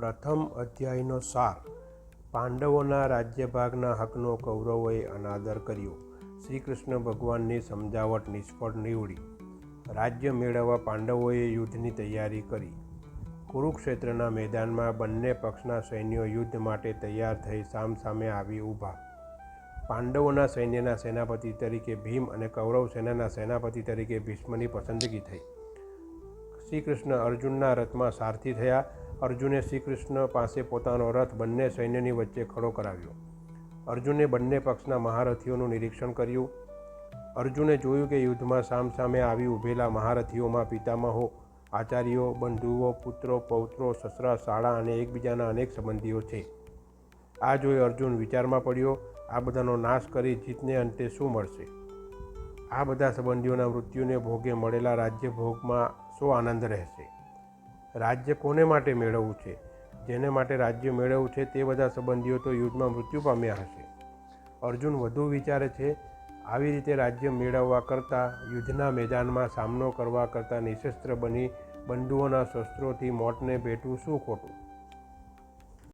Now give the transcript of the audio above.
પ્રથમ અધ્યાયનો સાર. પાંડવોના રાજ્યભાગના હકનો કૌરવોએ અનાદર કર્યો. શ્રી કૃષ્ણ ભગવાનની સમજાવટ નિષ્ફળ નીવડી. રાજ્ય મેળવવા પાંડવોએ યુદ્ધની તૈયારી કરી. કુરુક્ષેત્રના મેદાનમાં બંને પક્ષના સૈન્યો યુદ્ધ માટે તૈયાર થઈ સામસામે આવી ઊભા. પાંડવોના સૈન્યના સેનાપતિ તરીકે ભીમ અને કૌરવ સેનાના સેનાપતિ તરીકે ભીષ્મની પસંદગી થઈ. શ્રી કૃષ્ણ અર્જુનના રથમાં સારથી થયા. અર્જુને શ્રી કૃષ્ણ પાસે પોતાનો રથ બંને સૈન્યની વચ્ચે ખડો કરાવ્યો. અર્જુને બંને પક્ષના મહારથીઓનું નિરીક્ષણ કર્યું. અર્જુને જોયું કે યુદ્ધમાં સામસામે આવી ઊભેલા મહારથીઓમાં પિતામહો, આચાર્યો, બંધુઓ, પુત્રો, પૌત્રો, સસરા, શાળા અને એકબીજાના અનેક સંબંધીઓ છે. આ જોઈ અર્જુન વિચારમાં પડ્યો, આ બધાનો નાશ કરી જીતને અંતે શું મળશે? આ બધા સંબંધીઓના મૃત્યુને ભોગે મળેલા રાજ્ય ભોગમાં શો આનંદ રહેશે? રાજ્ય કોને માટે મેળવવું છે? જેને માટે રાજ્ય મેળવવું છે તે બધા સંબંધીઓ તો યુદ્ધમાં મૃત્યુ પામ્યા હશે. અર્જુન વધુ વિચારે છે, આવી રીતે રાજ્ય મેળવવા કરતાં યુદ્ધના મેદાનમાં સામનો કરવા કરતાં નિશસ્ત્ર બની બંધુઓના શસ્ત્રોથી મોતને ભેટવું શું ખોટું?